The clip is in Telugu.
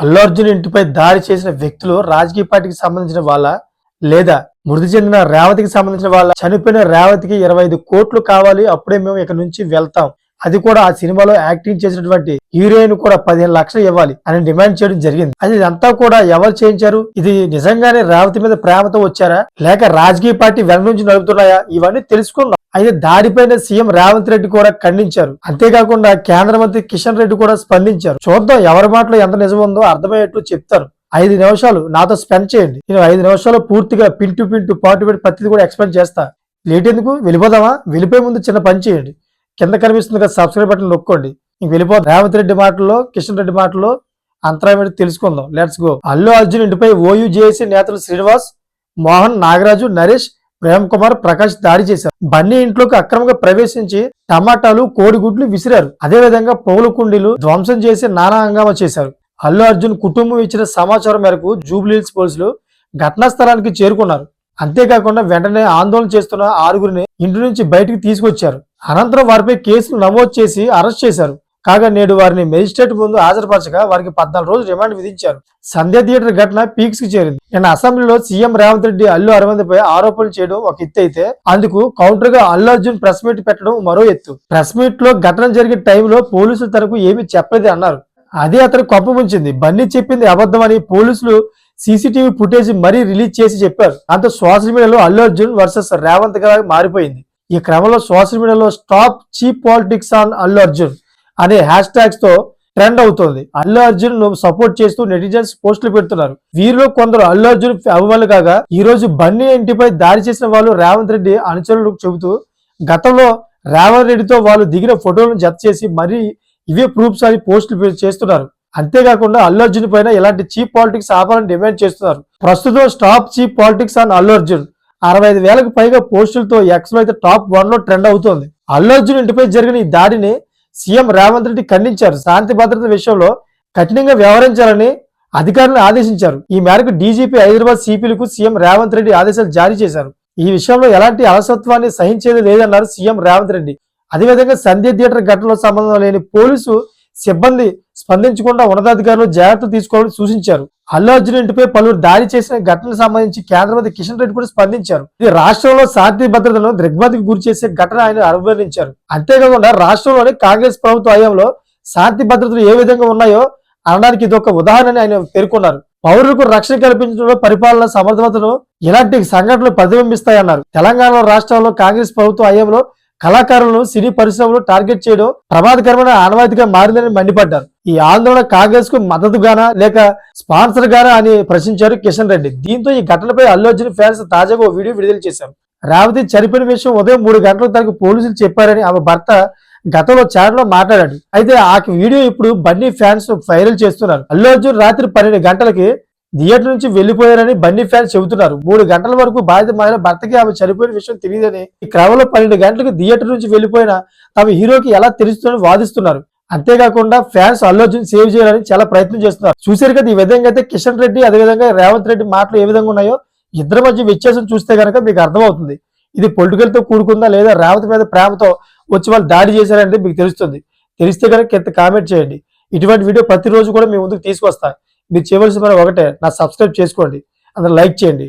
అల్లు అర్జున్ ఇంటిపై దాడి చేసిన వ్యక్తులు రాజకీయ పార్టీకి సంబంధించిన వాళ్ళ లేదా మృతి చెందిన రేవతికి సంబంధించిన వాళ్ళ? చనిపోయిన రేవతికి 25 కోట్లు కావాలి, అప్పుడే మేము ఇక్కడ నుంచి వెళ్తాం, అది కూడా ఆ సినిమాలో యాక్టింగ్ చేసినటువంటి హీరోయిన్ కూడా 15 లక్షలు ఇవ్వాలి అని డిమాండ్ చేయడం జరిగింది. అది ఇదంతా కూడా ఎవరు చేయించారు? ఇది నిజంగానే రేవతి మీద ప్రేమతో వచ్చారా, లేక రాజకీయ పార్టీ వెనక నుంచి నడుపుతున్నాయా? ఇవన్నీ తెలుసుకుందాం. అయితే దాడిపైన సీఎం రేవంత్ రెడ్డి కూడా ఖండించారు. అంతేకాకుండా కేంద్ర మంత్రి కిషన్ రెడ్డి కూడా స్పందించారు. చూద్దాం ఎవరి మాటలో ఎంత నిజం ఉందో అర్థమయ్యేట్టు చెప్తారు. 5 నిమిషాలు నాతో స్పెండ్ చేయండి. నేను 5 నిమిషాలు పూర్తిగా పింటు పాటు పెట్టి ప్రతిది కూడా ఎక్స్ప్లెయిన్ చేస్తా. లేట్ ఎందుకు, వెళ్ళిపోదామా? వెళ్ళిపోయే ముందు చిన్న పని చేయండి. కింద కనిపిస్తుంది కదా సబ్స్క్రైబ్ బటన్ నొక్కండి. ఇంక వెళ్ళిపోదాం. రేవంత్ రెడ్డి మాటల్లో కిషన్ రెడ్డి మాటల్లో అంతరాయం తెలుసుకుందాం. Let's go. అల్లు అర్జున్ ఇంటిపై ఓయూజేఏసీ నేతలు శ్రీనివాస్, మోహన్, నాగరాజు, నరేష్, ప్రేమ్ కుమార్, ప్రకాష్ దాడి చేశారు. బన్నీ ఇంట్లోకి అక్రమంగా ప్రవేశించి టమాటాలు, కోడిగుడ్లు విసిరారు. అదేవిధంగా పౌల కుండీలు ధ్వంసం చేసి నానా హంగామా చేశారు. అల్లు అర్జున్ కుటుంబం ఇచ్చిన సమాచారం మేరకు జూబ్లీహిల్స్ పోలీసులు ఘటనా స్థలానికి చేరుకున్నారు. అంతేకాకుండా వెంటనే ఆందోళన చేస్తున్న 6గురిని ఇంటి నుంచి బయటికి తీసుకొచ్చారు. అనంతరం వారిపై కేసులు నమోదు చేసి అరెస్ట్ చేశారు. కాగా నేడు వారిని మెజిస్ట్రేట్ ముందు హాజరుపరచగా వారికి 14 రోజులు రిమాండ్ విధించారు. సంధ్య థియేటర్ ఘటన పీక్స్ కి చేరింది. నిన్న అసెంబ్లీలో సీఎం రేవంత్ రెడ్డి అల్లు అరవింద్ పై ఆరోపణలు చేయడం ఒక ఎత్తు అయితే, అందుకు కౌంటర్ గా అల్లు అర్జున్ ప్రెస్ మీట్ పెట్టడం మరో ఎత్తు. ప్రెస్ మీట్ లో ఘటన జరిగే టైంలో పోలీసులు తనకు ఏమీ చెప్పలేదు అన్నారు. అదే అతను కొంప ముంచింది. బన్నీ చెప్పింది అబద్ధమని పోలీసులు సీసీటీవీ ఫుటేజ్ మరీ రిలీజ్ చేసి చెప్పారు. అంత సోషల్ మీడియాలో అల్లు అర్జున్ వర్సెస్ రేవంత్ గా మారిపోయింది. ఈ క్రమంలో సోషల్ మీడియాలో stop cheap politics on Allu Arjun అనే హ్యాష్ ట్యాగ్స్ తో ట్రెండ్ అవుతోంది. అల్లు అర్జున్ ను సపోర్ట్ చేస్తూ నెటిజన్స్ పోస్టులు పెడుతున్నారు. వీరిలో కొందరు అల్లు అర్జున్ అభిమానులు కాగా, ఈ రోజు బన్నీ ఇంటిపై దాడి చేసిన వాళ్ళు రేవంత్ రెడ్డి అనుచరులు చెబుతూ గతంలో రేవంత్ రెడ్డితో వాళ్ళు దిగిన ఫోటోలను జత చేసి మరీ ఇవే ప్రూఫ్స్ అని పోస్టులు చేస్తున్నారు. అంతేకాకుండా అల్లు అర్జున్ పైన ఇలాంటి చీప్ పాలిటిక్స్ ఆపాలని డిమాండ్ చేస్తున్నారు. ప్రస్తుతం stop cheap politics on Allu Arjun 65,000కు పైగా పోస్టులతో ఎక్స్ లో అయితే టాప్ 1 లో ట్రెండ్ అవుతోంది. అల్లు అర్జున్ ఇంటిపై జరిగిన ఈ దాడిని సీఎం రేవంత్ రెడ్డి ఖండించారు. శాంతి భద్రత విషయంలో కఠినంగా వ్యవహరించాలని అధికారులను ఆదేశించారు. ఈ మేరకు డీజీపీ హైదరాబాద్ సిపిలకు సీఎం రేవంత్ రెడ్డి ఆదేశాలు జారీ చేశారు. ఈ విషయంలో ఎలాంటి అలసత్వాన్ని సహించేది లేదన్నారు సీఎం రేవంత్ రెడ్డి. అదేవిధంగా సంధ్య థియేటర్ ఘటనలో సంబంధం లేని పోలీసు సిబ్బంది స్పందించకుండా ఉన్నతాధికారులు జాగ్రత్తలు తీసుకోవాలని సూచించారు. అల్లు అర్జున్ ఇంటిపై పలువురు దాడి చేసిన ఘటనకు సంబంధించి కేంద్ర మంత్రి కిషన్ రెడ్డి కూడా స్పందించారు. ఇది రాష్ట్రంలో శాంతి భద్రతను దిగ్భ్రాంతికి గురి చేసే ఘటన ఆయన అభివర్ణించారు. అంతేకాకుండా రాష్ట్రంలోని కాంగ్రెస్ ప్రభుత్వ హయాంలో శాంతి భద్రతలు ఏ విధంగా ఉన్నాయో అనడానికి ఇది ఒక ఉదాహరణ ఆయన పేర్కొన్నారు. పౌరులకు రక్షణ కల్పించడంలో పరిపాలన సమర్థతను ఇలాంటి సంఘటనలు ప్రతిబింబిస్తాయన్నారు. తెలంగాణ రాష్ట్రంలో కాంగ్రెస్ ప్రభుత్వ హయాంలో కళాకారులను సినీ పరిశ్రమలు టార్గెట్ చేయడం ప్రమాదకరమైన ఆనవాయితీగా మారిందని మండిపడ్డారు. ఈ ఆందోళన కాంగ్రెస్ కు మద్దతుగానా లేక స్పాన్సర్ గానా అని ప్రశ్నించారు కిషన్ రెడ్డి. దీంతో ఈ ఘటనపై అల్లు అర్జున్ ఫ్యాన్స్ తాజాగా ఓ వీడియో విడుదల చేశారు. రేవతి చనిపోయిన విషయం ఉదయం 3 గంటలకు తనకు పోలీసులు చెప్పారని ఆమె భర్త గతంలో ఛానల్లో మాట్లాడాడు. అయితే ఆ వీడియో ఇప్పుడు బన్నీ ఫ్యాన్స్ వైరల్ చేస్తున్నారు. అల్లు అర్జున్ రాత్రి 12 గంటలకి థియేటర్ నుంచి వెళ్లిపోయారని బన్నీ ఫ్యాన్స్ చెబుతున్నారు. 3 గంటల వరకు బాధిత మహిళ భర్తకి ఆమె చనిపోయిన విషయం తెలియదని, ఈ క్రమంలో 12 గంటలకు థియేటర్ నుంచి వెళ్లిపోయిన తమ హీరోకి ఎలా తెలుస్తుందని వాదిస్తున్నారు. అంతేకాకుండా ఫ్యాన్స్ అల్లు అర్జున్ సేవ్ చేయాలని చాలా ప్రయత్నం చేస్తున్నారు. చూశారు కదా ఈ విధంగా అయితే కిషన్ రెడ్డి అదేవిధంగా రేవంత్ రెడ్డి మాటలు ఏ విధంగా ఉన్నాయో ఇద్దరి మధ్య వ్యత్యాసం చూస్తే కనుక మీకు అర్థమవుతుంది. ఇది పొలిటికల్ తో కూడుకుందా లేదా రేవంత్ మీద ప్రేమతో వచ్చి వాళ్ళు దాడి చేశారనేది మీకు తెలుస్తుంది. తెలిస్తే కనుక కింద కామెంట్ చేయండి. ఇటువంటి వీడియో ప్రతిరోజు కూడా మీ ముందుకు తీసుకొస్తా. మీరు చేయవలసిన ఒకటే, నా సబ్స్క్రైబ్ చేసుకోండి, అందరూ లైక్ చేయండి.